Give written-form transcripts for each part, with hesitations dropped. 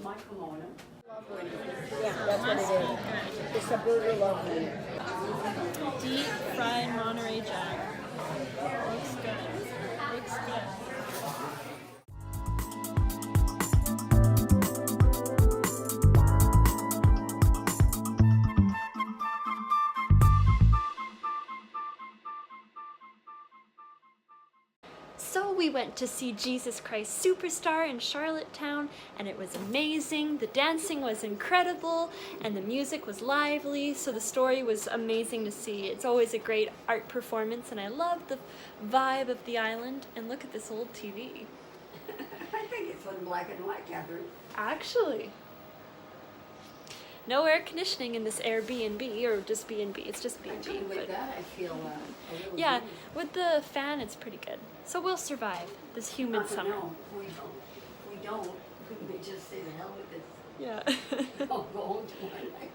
my kimono. Yeah, that's what it is. It's a burger lovely. Deep fried Monterey Jack. Looks good. Looks good. So we went to see Jesus Christ Superstar in Charlottetown, and it was amazing. The dancing was incredible, and the music was lively, so the story was amazing to see. It's always a great art performance, and I love the vibe of the island. And look at this old TV. I think it's in black and white, Catherine. Actually. No air conditioning in this Airbnb, or just B&B. It's just B&B. Actually, with but that, I feel a little yeah, giddy. with the fan, it's pretty good. So we'll survive this humid summer. No, we don't. We may just say the hell with this. Yeah. I'll go home to my life.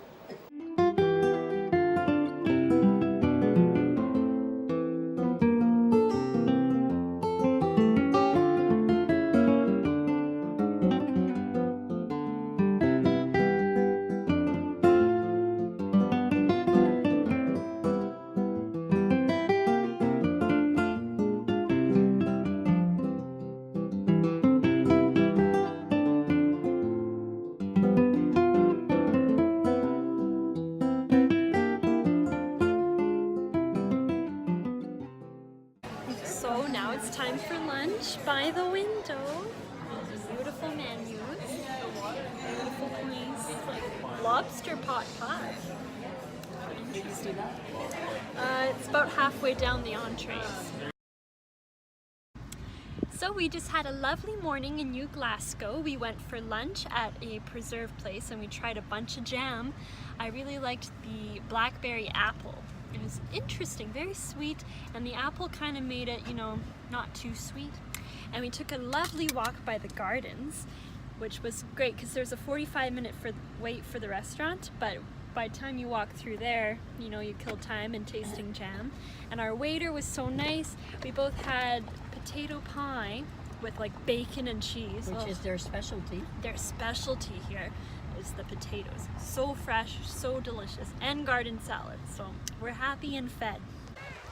So now it's time for lunch by the window. Beautiful menus. Beautiful place. Lobster pot pie. Interesting. It's about halfway down the entrees. So we just had a lovely morning in New Glasgow. We went for lunch at a preserve place and we tried a bunch of jam. I really liked the blackberry apple. It was interesting, very sweet, and the apple kind of made it, you know, not too sweet. And we took a lovely walk by the gardens, which was great because there's a 45-minute wait for the restaurant, but by the time you walk through there, you know, you kill time in tasting jam. And our waiter was so nice. We both had potato pie with like bacon and cheese. Which is their specialty. Their specialty here is the potatoes. So fresh, so delicious, and garden salad. So we're happy and fed.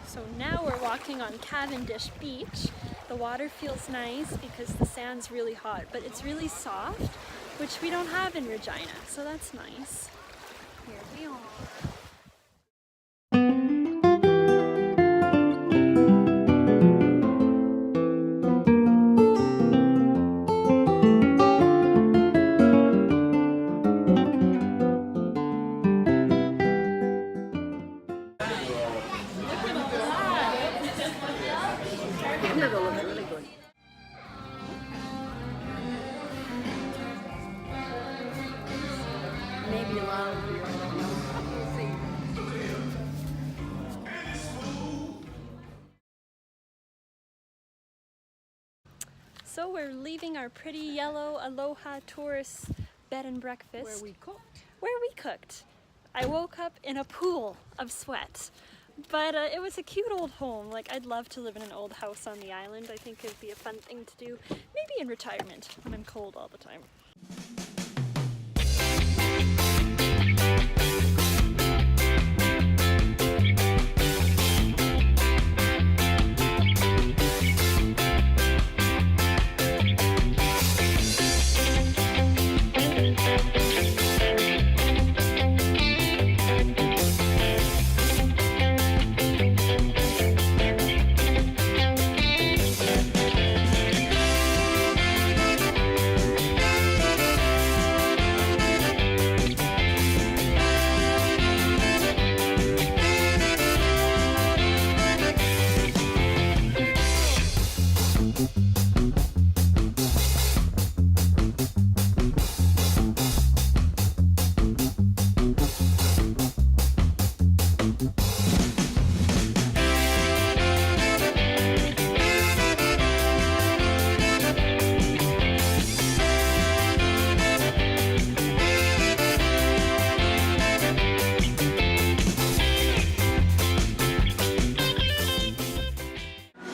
So now we're walking on Cavendish Beach. The water feels nice because the sand's really hot, but it's really soft, which we don't have in Regina. So that's nice. Here we are. Maybe loud. We'll see. So we're leaving our pretty yellow Aloha Tourist bed and breakfast. Where we cooked. Where we cooked. I woke up in a pool of sweat. But it was a cute old home. Like, I'd love to live in an old house on the island. I think it'd be a fun thing to do. Maybe in retirement when I'm cold all the time.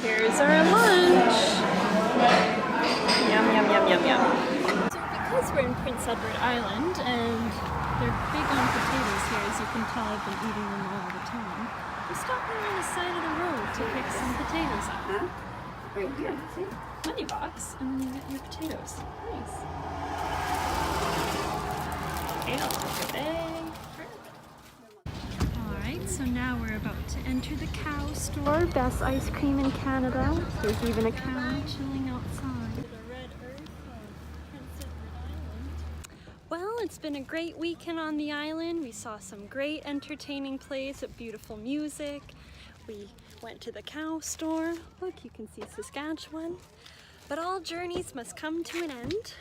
Here's our lunch. Yum, yum, yum, yum, yum. So because we're in Prince Edward Island, and they're big on potatoes here, as you can tell. I've been eating them all the time. We're stopping on the side of the road to pick some potatoes up. Huh? Right here, see? Money box, and then you get your potatoes. Nice. Okay, I'll take a bag. Alright, so now we're about to enter the cow store. Best ice cream in Canada. There's even a cow chilling outside. The red earth of Prince Edward Island. Well, it's been a great weekend on the island. We saw some great entertaining plays with beautiful music. We went to the cow store. Look, you can see Saskatchewan. But all journeys must come to an end.